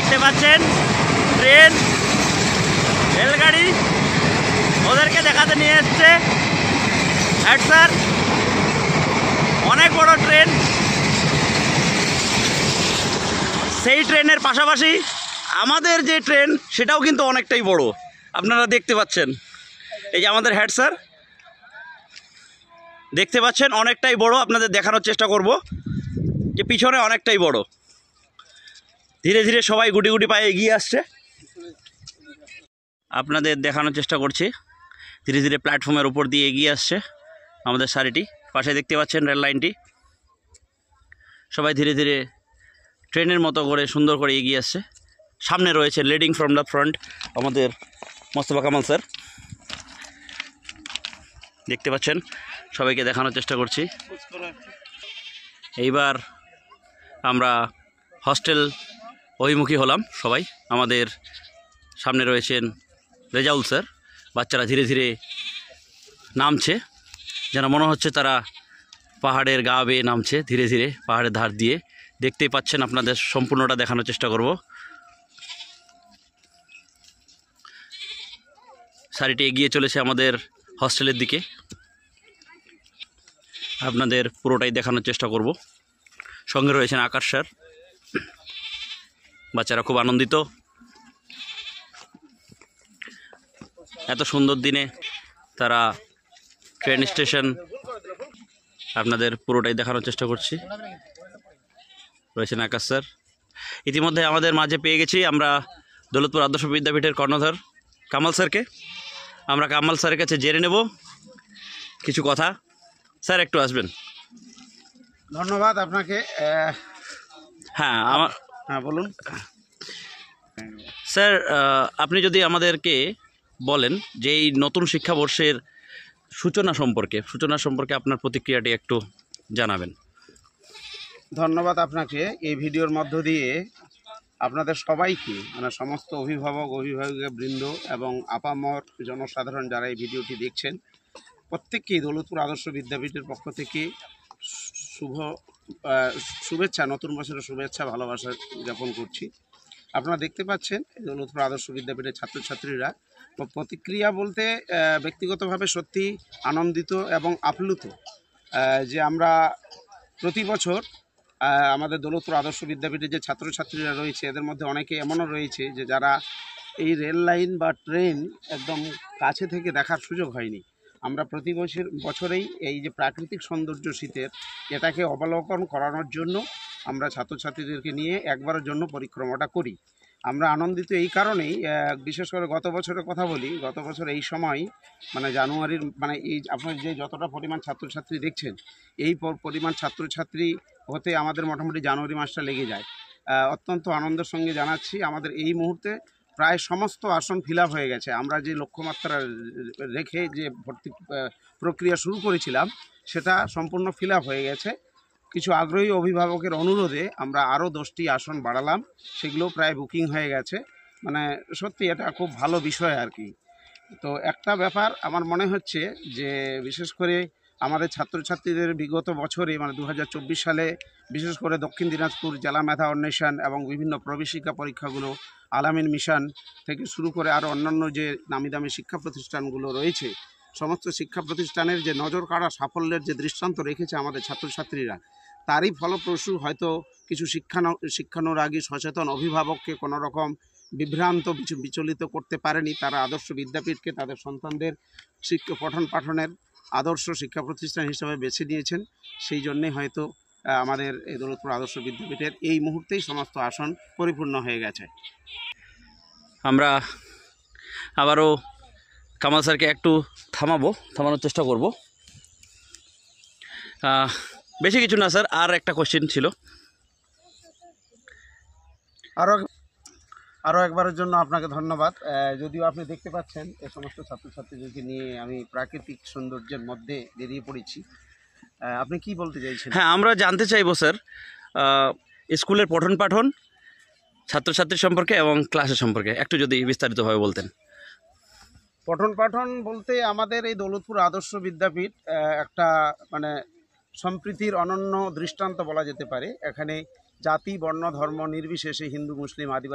দেখতে পাচ্ছেন ট্রেন, রেলগাড়ি ওদেরকে দেখাতে নিয়ে এসছে হেড স্যার। অনেক বড় ট্রেন, সেই ট্রেনের পাশাপাশি আমাদের যে ট্রেন সেটাও কিন্তু অনেকটাই বড়, আপনারা দেখতে পাচ্ছেন। এই যে আমাদের হেড স্যার দেখতে পাচ্ছেন অনেকটাই বড়, আপনাদের দেখানোর চেষ্টা করব যে পিছনে অনেকটাই বড়। ধীরে ধীরে সবাই গুটি গুটি পায়ে এগিয়ে আসছে, আপনাদের দেখানোর চেষ্টা করছি। ধীরে ধীরে প্ল্যাটফর্মের উপর দিয়ে এগিয়ে আসছে আমাদের সারিটি। পাশে দেখতে পাচ্ছেন রেল লাইনটি। সবাই ধীরে ধীরে ট্রেনের মতো করে সুন্দর করে এগিয়ে আসছে। সামনে রয়েছে লিডিং ফ্রম দ্য ফ্রন্ট আমাদের মোস্তফা কামাল স্যার, দেখতে পাচ্ছেন। সবাইকে দেখানোর চেষ্টা করছি। এইবার আমরা হস্টেল অভিমুখী হলাম সবাই। আমাদের সামনে রয়েছেন রেজাউল স্যার। বাচ্চারা ধীরে ধীরে নামছে, যেন মনে হচ্ছে তারা পাহাড়ের গা বেয়ে নামছে ধীরে ধীরে পাহাড়ের ধার দিয়ে। দেখতেই পাচ্ছেন, আপনাদের সম্পূর্ণটা দেখানোর চেষ্টা করব। সারিটি এগিয়ে চলেছে আমাদের হস্টেলের দিকে, আপনাদের পুরোটাই দেখানোর চেষ্টা করব। সঙ্গে রয়েছেন আকাশ স্যার। বাচ্চারা খুব আনন্দিত, এত সুন্দর দিনে তারা ট্রেন স্টেশন আপনাদের পুরোটাই দেখানোর চেষ্টা করছি। রয়েছেন আকাশ স্যার। ইতিমধ্যে আমাদের মাঝে পেয়ে গেছি আমরা দৌলতপুর আদর্শ বিদ্যাপীঠের কর্ণধার কামাল স্যারকে। আমরা কামাল স্যারের কাছে জেনে নেব কিছু কথা। স্যার একটু আসবেন। ধন্যবাদ আপনাকে। হ্যাঁ বলুন স্যার, আপনি যদি আমাদেরকে বলেন যে এই নতুন শিক্ষাবর্ষের সূচনা সম্পর্কে আপনার প্রতিক্রিয়াটি একটু জানাবেন। ধন্যবাদ আপনাকে। এই ভিডিওর মধ্য দিয়ে আপনাদের সবাইকে, মানে সমস্ত অভিভাবক বৃন্দ এবং আপামর জনসাধারণ যারা এই ভিডিওটি দেখছেন, প্রত্যেককেই দৌলতপুর আদর্শ বিদ্যাপীঠের পক্ষ থেকে শুভেচ্ছা, নতুন বছরের শুভেচ্ছা, ভালোবাসা জ্ঞাপন করছি। আপনারা দেখতে পাচ্ছেন দৌলতপুর আদর্শ বিদ্যাপীঠের ছাত্রছাত্রীরা প্রতিক্রিয়া বলতে ব্যক্তিগতভাবে সত্যি আনন্দিত এবং আপ্লুত যে আমরা প্রতি বছর আমাদের দৌলতপুর আদর্শ বিদ্যাপীঠে যে ছাত্রছাত্রীরা রয়েছে এদের মধ্যে অনেকে এমনও রয়েছে যে যারা এই রেল লাইন বা ট্রেন একদম কাছে থেকে দেখার সুযোগ হয়নি। আমরা প্রতি বছরেই এই যে প্রাকৃতিক সৌন্দর্য শীতের, এটাকে অবলোকন করানোর জন্য আমরা ছাত্রছাত্রীদেরকে নিয়ে একবারের জন্য পরিক্রমাটা করি। আমরা আনন্দিত এই কারণেই, বিশেষ করে গত বছরের কথা বলি। গত বছর এই সময় মানে জানুয়ারির, মানে এই আপনার যে যতটা পরিমাণ ছাত্রছাত্রী দেখছেন, এই পরিমাণ ছাত্রছাত্রী হতে আমাদের মোটামুটি জানুয়ারি মাসটা লেগে যায়। অত্যন্ত আনন্দের সঙ্গে জানাচ্ছি আমাদের এই মুহূর্তে প্রায় সমস্ত আসন ফিল আপ হয়ে গেছে। আমরা যে লক্ষ্যমাত্রা রেখে যে ভর্তি প্রক্রিয়া শুরু করেছিলাম সেটা সম্পূর্ণ ফিল আপ হয়ে গেছে। কিছু আগ্রহী অভিভাবকের অনুরোধে আমরা আরও 10টি আসন বাড়ালাম, সেগুলো প্রায় বুকিং হয়ে গেছে। মানে সত্যি এটা খুব ভালো বিষয় আর কি। তো একটা ব্যাপার আমার মনে হচ্ছে যে বিশেষ করে আমাদের ছাত্রছাত্রীদের বিগত বছরে মানে 2024 সালে বিশেষ করে দক্ষিণ দিনাজপুর জেলা মেধা অন্বেষণ এবং বিভিন্ন প্রবেশিকা পরীক্ষাগুলো, আলামিন মিশন থেকে শুরু করে আরও অন্যান্য যে নামি দামি শিক্ষা প্রতিষ্ঠানগুলো রয়েছে, সমস্ত শিক্ষা প্রতিষ্ঠানের যে নজর কাড়া সাফল্যের যে দৃষ্টান্ত রেখেছে আমাদের ছাত্রছাত্রীরা, তারই ফলপ্রসূ হয়তো কিছু শিক্ষানুরাগী সচেতন অভিভাবককে কোনো রকম বিভ্রান্ত বিচলিত করতে পারেনি। তারা আদর্শ বিদ্যাপীঠকে তাদের সন্তানদের পঠন পাঠনের আদর্শ শিক্ষা প্রতিষ্ঠান হিসেবে বেছে নিয়েছেন। সেই জন্যে হয়তো আমাদের এই দৌলতপুর আদর্শ বিদ্যাপীঠের এই মুহূর্তেই সমস্ত আসন পরিপূর্ণ হয়ে গেছে। আমরা আবারও কামাল স্যারকে একটু থামানোর চেষ্টা করব। বেশি কিছু না স্যার, আর একটা কোশ্চেন ছিল। আরও একবারের জন্য আপনাকে ধন্যবাদ। যদিও আপনি দেখতে পাচ্ছেন এই সমস্ত ছাত্রছাত্রীদেরকে নিয়ে আমি প্রাকৃতিক সৌন্দর্যের মধ্যে বেরিয়ে পড়েছি। আপনি কি বলতে চাইছেন? হ্যাঁ, আমরা জানতে চাইবো স্যার স্কুলের পঠন পাঠন, ছাত্রছাত্রী সম্পর্কে এবং ক্লাসের সম্পর্কে একটু যদি বিস্তারিতভাবে বলতেন। পঠন পাঠন বলতে আমাদের এই দৌলতপুর আদর্শ বিদ্যাপীঠ একটা মানে সম্প্রীতির অনন্য দৃষ্টান্ত বলা যেতে পারে। এখানে জাতি, বর্ণ, ধর্ম নির্বিশেষে হিন্দু, মুসলিম, আদিবাসী